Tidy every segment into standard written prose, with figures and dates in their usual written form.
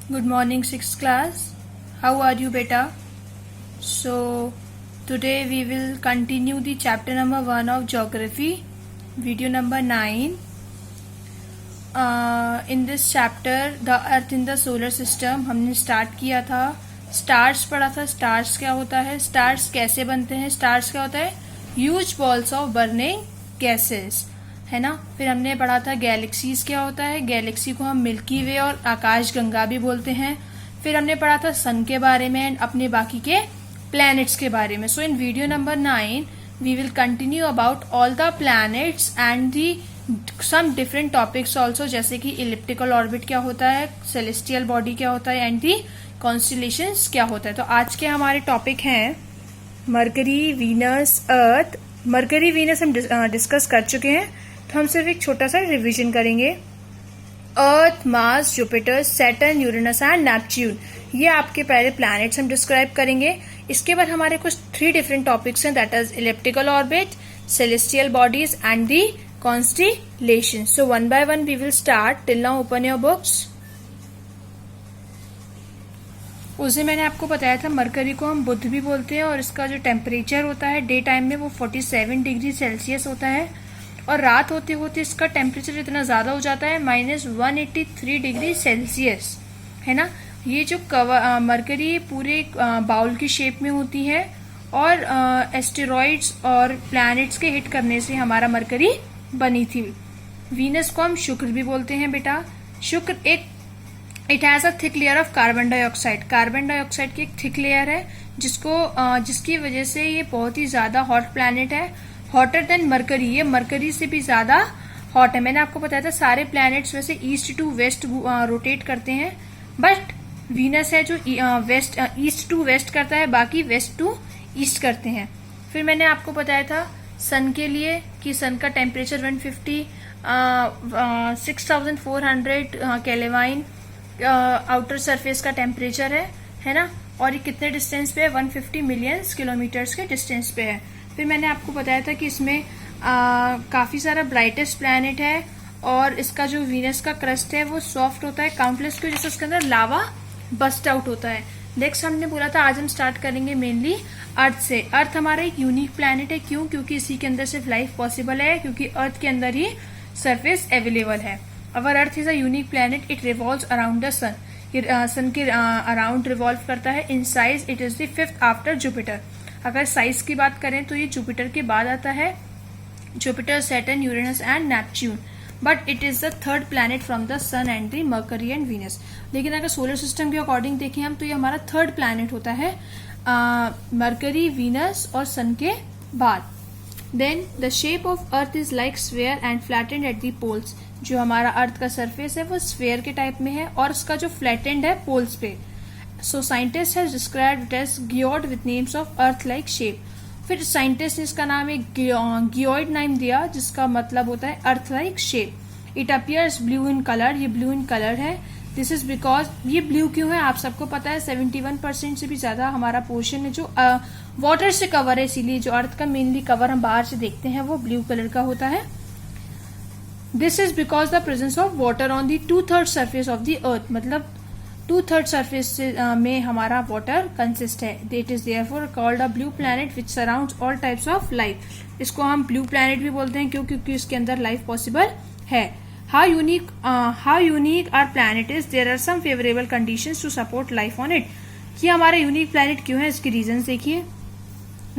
Good morning, 6th class. How are you, beta? So, today we will continue the chapter number 1 of geography, video number 9. In this chapter, the earth in the solar system, हमने start किया था. Stars पढ़ा था. Stars क्या होता है? Stars कैसे बनते हैं? Stars क्या होता है? Huge balls of burning gases, है ना. फिर हमने पढ़ा था गैलेक्सीज क्या होता है. गैलेक्सी को हम मिल्की वे और आकाश गंगा भी बोलते हैं. फिर हमने पढ़ा था सन के बारे में एंड अपने बाकी के प्लैनेट्स के बारे में. So in video number 9 we will continue about all the planets and the some different topics also, जैसे कि इलिप्टिकल ऑर्बिट क्या होता है, सेलेस्टियल बॉडी क्या होता है एंड दी कॉन्स्टिलेशंस क्या होता है. तो आज के हमारे टॉपिक हैं मरकरी, वीनस, अर्थ. मरकरी वीनस हम डिस्कस कर चुके हैं, तो हम सिर्फ एक छोटा सा रिवीजन करेंगे. Earth, Mars, Jupiter, Saturn, Uranus and Neptune, ये आपके पहले प्लैनेट्स हम डिस्क्राइब करेंगे. इसके बाद हमारे कुछ 3 डिफरेंट टॉपिक्स हैं, that is elliptical orbit, celestial bodies and the constellation. So one by one we will start. Till now open your books. उसे मैंने आपको बताया था मरकरी को हम बुध भी बोलते हैं और इसका जो टेम्परेचर होता है डे टाइम में वो 47 डिग्री सेल्सियस होता है और रात होते होते इसका टेम्परेचर इतना ज्यादा हो जाता है -183 डिग्री सेल्सियस, है ना. ये जो मरकरी पूरे बाउल की शेप में होती है और एस्टेरॉइड्स और प्लैनेट्स के हिट करने से हमारा मरकरी बनी थी. वीनस को हम शुक्र भी बोलते हैं बेटा. शुक्र it has a thick layer of carbon dioxide. Carbon dioxide की एक थिक लेयर है जिसकी वजह से ये बहुत ही ज्यादा हॉट प्लैनेट है, हॉटर देन मरकरी. ये मरकरी से भी ज्यादा हॉट है. मैंने आपको बताया था सारे प्लैनेट्स वैसे ईस्ट टू वेस्ट रोटेट करते हैं, बट वीनस है जो ईस्ट टू वेस्ट करता है, बाकी वेस्ट टू ईस्ट करते हैं. फिर मैंने आपको बताया था सन के लिए कि सन का टेम्परेचर 6400 केल्विन आउटर सरफेस का टेम्परेचर है ना. और ये कितने डिस्टेंस पे है? 150 मिलियन किलोमीटर्स के डिस्टेंस पे है. फिर मैंने आपको बताया था कि इसमें काफी सारा ब्राइटेस्ट प्लैनेट है और इसका जो वीनस का क्रस्ट है वो सॉफ्ट होता है काउंटलेस की वजह से उसके अंदर लावा बस्ट आउट होता है. नेक्स्ट हमने बोला था आज हम स्टार्ट करेंगे मेनली अर्थ से. अर्थ हमारा एक यूनिक प्लैनेट है. क्यों? क्योंकि इसी के अंदर सिर्फ लाइफ पॉसिबल है, क्योंकि अर्थ के अंदर ही सरफेस अवेलेबल है. Our Earth is a unique planet. It revolves around the sun. Sun के अराउंड रिवॉल्व करता है. In size it is the 5th after Jupiter. अगर साइज की बात करें तो ये जुपिटर के बाद आता है. Jupiter, Saturn, Uranus and Neptune, but it is the 3rd planet from the sun and the Mercury and Venus. लेकिन अगर सोलर सिस्टम के अकॉर्डिंग देखें हम तो ये हमारा 3rd प्लैनेट होता है मरकरी, वीनस और सन के बाद. Then the shape of earth is like sphere and flattened at the poles. जो हमारा अर्थ का सरफेस है वो स्फेयर के टाइप में है और उसका जो फ्लैटेंड है पोल्स पे. So scientist has described it as geoid with names of Earth like shape. फिर साइंटिस्ट ने इसका नाम एक गियोइड नाम दिया जिसका मतलब होता है अर्थ like shape. It appears blue in colour. ये ब्लू इन कलर है. दिस इज बिकॉज ये ब्लू क्यों है आप सबको पता है. 71% से भी ज्यादा हमारा पोर्शन है जो वाटर से कवर है, इसीलिए जो अर्थ का मेनली कवर हम बाहर से देखते हैं वो ब्लू कलर का होता है. This is because the presence of water on the 2/3 surface of the earth. मतलब 2/3 सर्फेस में हमारा वाटर कंसिस्ट है. It is therefore called a blue planet which surrounds all types of life. इसको हम blue planet भी बोलते हैं क्यों? क्योंकि इसके अंदर लाइफ पॉसिबल है. How unique our planet is? There are some favorable conditions to support life on it. कि हमारा यूनिक प्लैनेट क्यों है इसके रीजंस देखिए.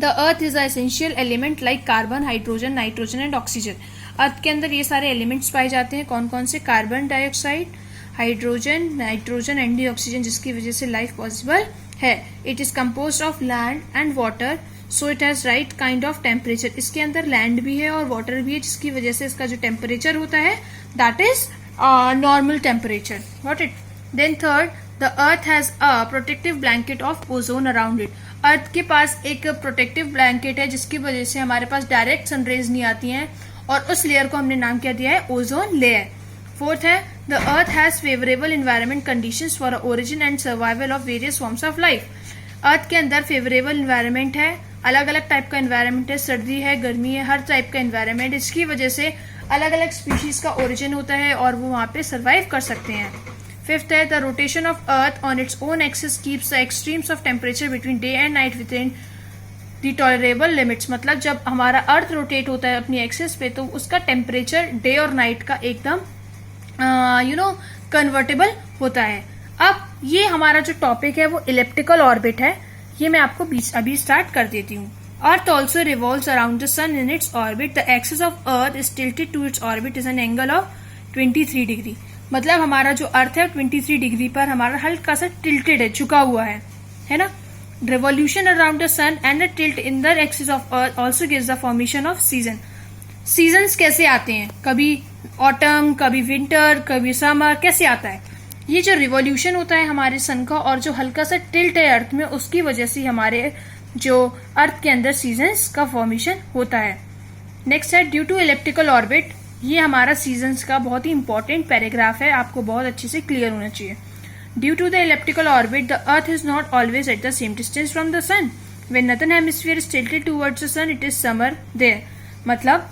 The earth is an essential element like carbon, hydrogen, nitrogen and oxygen. अर्थ के अंदर ये सारे एलिमेंट्स पाए जाते हैं. कौन कौन से? Carbon dioxide, hydrogen, nitrogen and the oxygen, जिसकी वजह से लाइफ पॉसिबल है. It is compose of land and water, so it has right kind of temperature. इसके अंदर लैंड भी है और वाटर भी है, जिसकी वजह से इसका जो टेम्परेचर होता है that is normal temperature. What it. Then third, the Earth has a protective blanket of ozone around it. Earth के पास एक प्रोटेक्टिव ब्लैंकेट है जिसकी वजह से हमारे पास डायरेक्ट सनरेज नहीं आती हैं और उस लेयर को हमने नाम क्या दिया है? Ozone layer. फोर्थ है, the Earth has favourable environment conditions for origin and survival of various forms of life. Earth के अंदर फेवरेबल एनवायरमेंट है, अलग अलग टाइप का एनवायरमेंट है, सर्दी है, गर्मी है, हर टाइप का एनवायरमेंट. इसकी वजह से अलग अलग स्पीशीज का ओरिजिन होता है और वो वहां पे सर्वाइव कर सकते हैं. फिफ्थ है the rotation of earth on its own axis keeps the extremes of temperature between day and night with in the tolerable limits. मतलब जब हमारा अर्थ रोटेट होता है अपनी एक्सिस पे तो उसका टेम्परेचर डे और नाइट का एकदम कन्वर्टेबल होता है। अब ये हमारा जो टॉपिक है वो इलिप्टिकल ऑर्बिट है, ये मैं आपको अभी स्टार्ट कर देती हूँ। Earth also revolves around the sun in its orbit, the axis of earth is tilted to its orbit is an angle of 23 degree. मतलब हमारा जो अर्थ है 23 डिग्री पर हमारा हल्का सा टिल्टेड है, झुका हुआ है ना। Revolution around the sun and the tilt in the axis of earth also gives the formation of season. Seasons कैसे आते हैं, कभी ऑटम, कभी विंटर, कभी समर, कैसे आता है? ये जो रिवॉल्यूशन होता है हमारे सन का और जो हल्का सा टिल्ट है अर्थ में, उसकी वजह से हमारे जो अर्थ के अंदर सीजन्स का फॉर्मेशन होता है। नेक्स्ट है ड्यू टू इलिप्टिकल ऑर्बिट। ये हमारा सीजन्स का बहुत ही इंपॉर्टेंट पैराग्राफ है, आपको बहुत अच्छे से क्लियर होना चाहिए। Due to the elliptical orbit, the Earth is not always at the same distance from the Sun. When northern hemisphere is tilted towards the Sun, it is summer there. मतलब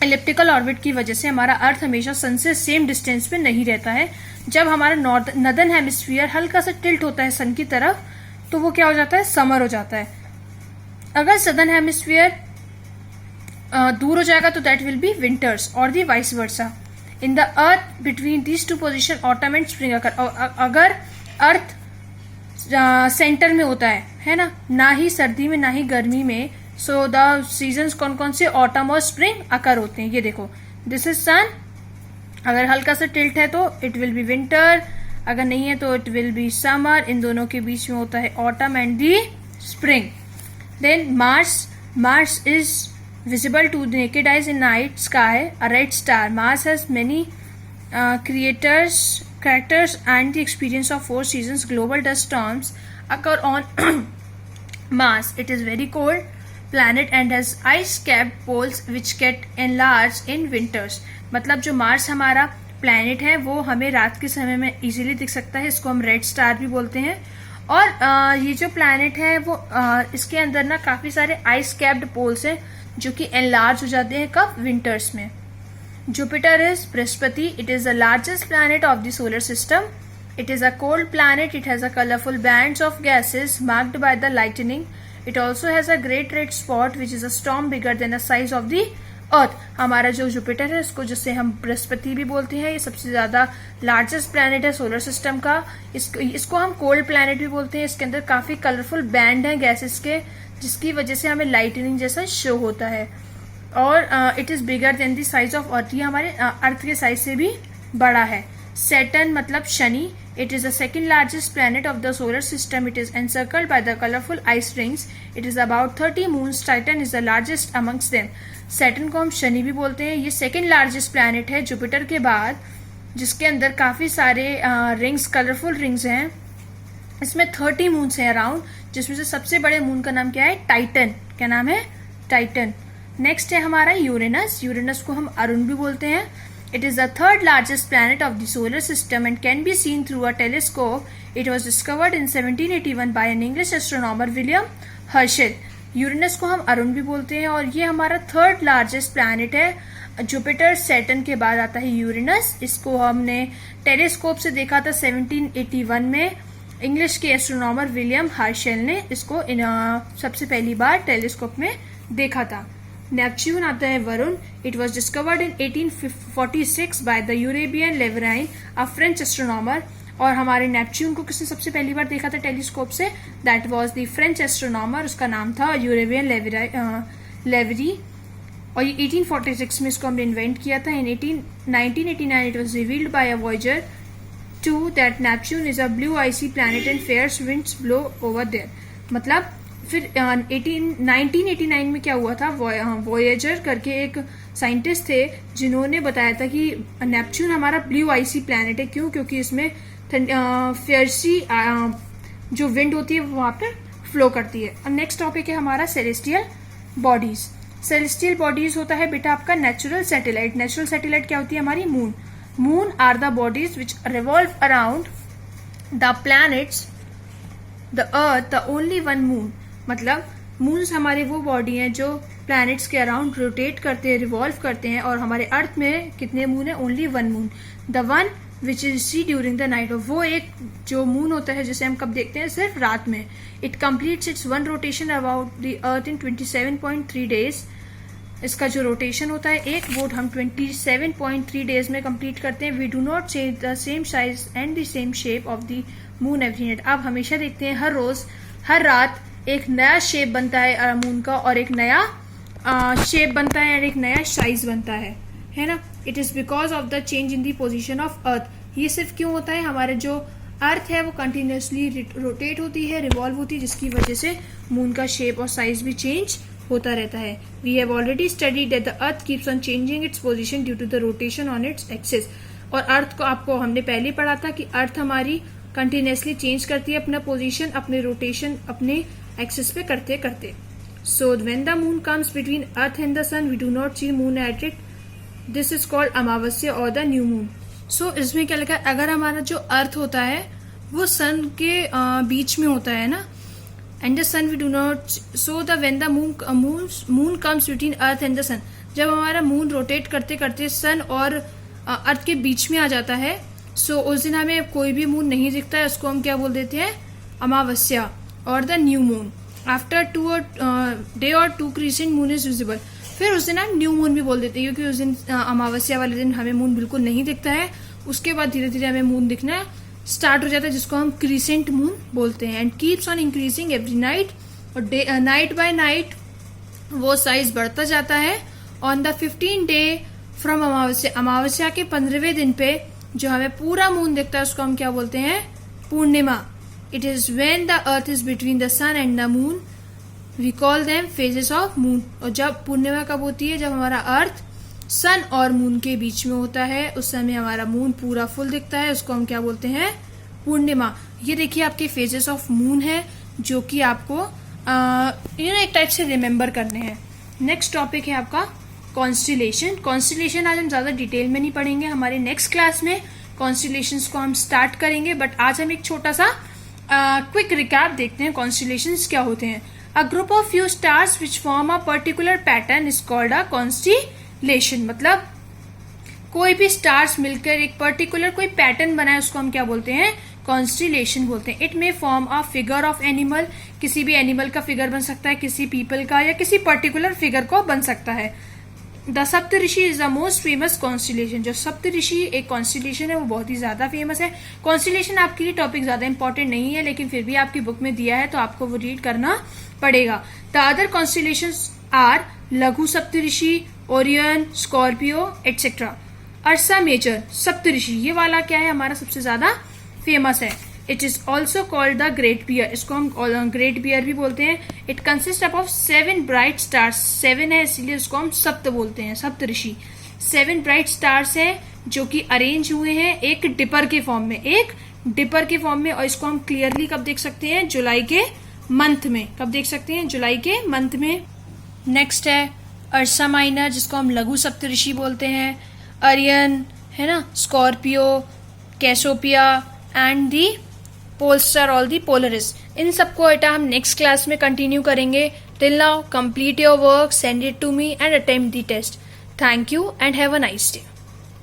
elliptical orbit की वजह से हमारा अर्थ हमेशा सन से same distance पे नहीं रहता है। जब हमारा नॉर्दर्न हेमिस्फीयर हल्का सा टिल्ट होता है सन की तरफ तो वो क्या हो जाता है, समर हो जाता है। अगर सदर्न हेमिस्फीयर दूर हो जाएगा तो दैट विल बी विंटर्स और the vice versa. In the Earth between these two position autumn and spring अगर अर्थ सेंटर में होता है ना ही सर्दी में ना ही गर्मी में, सो द सीजन्स कौन कौन से, ऑटम और स्प्रिंग अकर होते हैं। ये देखो, दिस इज सन, अगर हल्का सा टिल्ट है तो इट विल बी विंटर, अगर नहीं है तो इट विल बी समर। इन दोनों के बीच में होता है autumn and the spring. Then Mars is visible to the naked eyes in night sky, a red star. Mars has many characters and the experience of 4 seasons. Global dust storms occur on Mars. It is very cold planet and has ice-capped poles which get enlarged in winters. मतलब जो Mars हमारा planet है वो हमें रात के समय में इजीली दिख सकता है, इसको हम रेड स्टार भी बोलते हैं। और ये जो प्लैनेट है वो इसके अंदर ना काफी सारे आइस कैप्ड पोल्स हैं जो कि एनलार्ज हो जाते हैं कब, विंटर्स में। Jupiter is Brihaspati, it is the largest planet of the solar system. It is a cold planet, it has a colourful bands of gases marked by the lightning. It also has a great red spot which is a storm bigger than the size of the earth. हमारा जो Jupiter है इसको जिसे हम बृहस्पति भी बोलते हैं, ये सबसे ज्यादा लार्जेस्ट प्लैनेट है सोलर सिस्टम का। इसको हम कोल्ड प्लैनेट भी बोलते हैं। इसके अंदर काफी कलरफुल बैंड है गैसेस के जिसकी वजह से हमें लाइटनिंग जैसा शो होता है। और it is bigger than the size of earth, ये हमारे अर्थ के साइज से भी बड़ा है। सैटर्न मतलब Shani, it is the second largest planet of the solar system. It is encircled by the colourful ice rings. It is about 30 moons. Titan is the largest amongst them. Saturn को हम शनि भी बोलते हैं, ये सेकेंड लार्जेस्ट प्लैनेट है Jupiter के बाद, जिसके अंदर काफी सारे रिंग्स, कलरफुल रिंग्स हैं। इसमें 30 मून्स हैं अराउंड, जिसमें से सबसे बड़े मून का नाम क्या है, टाइटन। क्या नाम है, टाइटन। नेक्स्ट है हमारा यूरेनस। यूरेनस को हम अरुण भी बोलते हैं। It is the third largest planet of the solar system and can be seen through a telescope. It was discovered in 1781 by an English astronomer William Herschel. Uranus को हम अरुण भी बोलते हैं और ये हमारा थर्ड लार्जेस्ट प्लैनेट है। Jupiter Saturn के बाद आता है यूरेनस। इसको हमने टेलीस्कोप से देखा था 1781 में। इंग्लिश के एस्ट्रोनॉमर विलियम हर्शेल ने इसको सबसे पहली बार टेलीस्कोप में देखा था। नेपच्यून आता है Varun. It was discovered in 1846 by the Urbain Le Verrier, a French astronomer. और हमारे नेपच्यून को किसने सबसे पहली बार देखा था टेलीस्कोप से, that was the French astronomer, उसका नाम था यूरेबियन लेवरी। और ये 1846 में इसको हमने इन्वेंट किया था। इन 1989 it was revealed bye a Voyager 2 that Neptune is a blue icy planet and fierce winds blow over there। मतलब फिर 1989 में क्या हुआ था, वॉयेजर करके एक साइंटिस्ट थे जिन्होंने बताया था कि नेपच्यून हमारा ब्लू आइसी प्लैनेट है। क्यों, क्योंकि इसमें फियर्सी जो विंड होती है वो वहां पर फ्लो करती है। और नेक्स्ट टॉपिक है हमारा सेलेस्टियल बॉडीज। सेलेस्टियल बॉडीज होता है बेटा आपका नेचुरल सैटेलाइट। नेचुरल सैटेलाइट क्या होती है हमारी, moon. Moon are the bodies which revolve around the planets, the Earth, the only one moon। मतलब मून्स हमारे वो बॉडी हैं जो प्लैनेट्स के अराउंड रोटेट करते हैं, रिवॉल्व करते हैं। और हमारे अर्थ में कितने मून है, only one moon. The one which is see during the night. और वो एक जो मून होता है जिसे हम कब देखते हैं, सिर्फ रात में। It completes it's one rotation about the earth in 27.3 days. इसका जो रोटेशन होता है एक वो हम 27.3 डेज में कंप्लीट करते हैं। We do not change the same size and the same shape of the moon every night. आप हमेशा देखते हैं हर रोज हर रात एक नया शेप बनता है मून का, और एक नया शेप बनता है और एक नया साइज बनता है ना। It is because of the change in the position of earth. ये सिर्फ क्यों होता है, हमारे जो अर्थ है वो कंटिन्यूसली रोटेट होती है, रिवॉल्व होती है, जिसकी वजह से मून का शेप और साइज भी चेंज होता रहता है। We have already studied that the earth keeps on changing its position due to the rotation on its axis. और अर्थ को आपको हमने पहले पढ़ा था कि अर्थ हमारी कंटिन्यूसली चेंज करती है अपना पोजीशन, अपने रोटेशन अपने एक्सिस पे करते करते। So when the moon comes between earth and the sun we do not see moon at it. This is called amavasya और द न्यू मून। सो इसमें क्या लिखा है, अगर हमारा जो अर्थ होता है वो सन के बीच में होता है ना, and the sun we do not, so the when the moon comes between earth and the sun, जब हमारा मून रोटेट करते करते सन और अर्थ के बीच में आ जाता है, सो उस दिन हमें कोई भी मून नहीं दिखता है। उसको हम क्या बोल देते हैं, अमावस्या और the new moon. After 2 day और 2 क्रीसेंट मून इज विजिबल। फिर उस दिन हम न्यू मून भी बोल देते हैं, क्योंकि उस दिन अमावस्या वाले दिन हमें मून बिल्कुल नहीं दिखता है। उसके बाद धीरे धीरे हमें मून दिखना स्टार्ट हो जाता है, जिसको हम क्रीसेंट मून बोलते हैं। And keeps on increasing every night, और नाइट बाय नाइट वो साइज बढ़ता जाता है। On the 15th day from अमावस्या, अमावस्या के 15वें दिन पे जो हमें पूरा मून दिखता है उसको हम क्या बोलते हैं, पूर्णिमा। It is when the Earth is between the sun and the moon, we call them phases of moon. और जब पूर्णिमा कब होती है, जब हमारा अर्थ सन और मून के बीच में होता है, उस समय हमारा मून पूरा फुल दिखता है, उसको हम क्या बोलते हैं, पूर्णिमा। ये देखिए आपके फेजेस ऑफ मून है जो कि आपको एक टाइप से रिमेम्बर करने हैं। नेक्स्ट टॉपिक है आपका कॉन्स्टिलेशन। कॉन्स्टिलेशन आज हम ज्यादा डिटेल में नहीं पढ़ेंगे, हमारे नेक्स्ट क्लास में कॉन्स्टिलेशंस को हम स्टार्ट करेंगे। बट आज हम एक छोटा सा क्विक रिकैप देखते हैं कॉन्स्टिलेशंस क्या होते हैं। A group of few stars which form a particular pattern is called a constellation. मतलब कोई भी स्टार्स मिलकर एक पर्टिकुलर कोई पैटर्न बनाए, उसको हम क्या बोलते हैं, कॉन्स्टिलेशन बोलते हैं। It may form a figure of animal, किसी भी एनिमल का फिगर बन सकता है, किसी पीपल का, या किसी पर्टिकुलर फिगर को बन सकता है। The Saptarishi is the most famous constellation. जो सप्तऋषि एक कॉन्स्टिलेशन है वो बहुत ही ज्यादा फेमस है। कॉन्स्टिलेशन आपके लिए टॉपिक ज्यादा इंपॉर्टेंट नहीं है, लेकिन फिर भी आपकी बुक में दिया है तो आपको वो रीड करना पड़ेगा। The other constellations are Laghu Saptarishi, Orion, Scorpio etcetera. Ursa Major Saptarishi, ये वाला क्या है, हमारा सबसे ज्यादा फेमस है। It is also called the great bear, इसको हम ग्रेट बियर भी बोलते हैं। It consist of 7 bright stars, 7 है इसलिए इसको हम सप्त बोलते हैं, सप्तऋषि। 7 ब्राइट स्टार्स है जो कि अरेंज हुए हैं एक डिपर के फॉर्म में, एक डिपर के फॉर्म में। और इसको हम क्लियरली कब देख सकते हैं, जुलाई के मंथ में। कब देख सकते हैं, जुलाई के मंथ में। नेक्स्ट है अर्सा माइनर, जिसको हम लघु सप्तऋषि बोलते हैं। अरियन है ना, Scorpio, Cassiopeia and the pole star or the Polaris. इन सबको बेटा हम नेक्स्ट क्लास में कंटिन्यू करेंगे। Till now complete your work, send it to me and attempt the test. Thank you and have a nice day.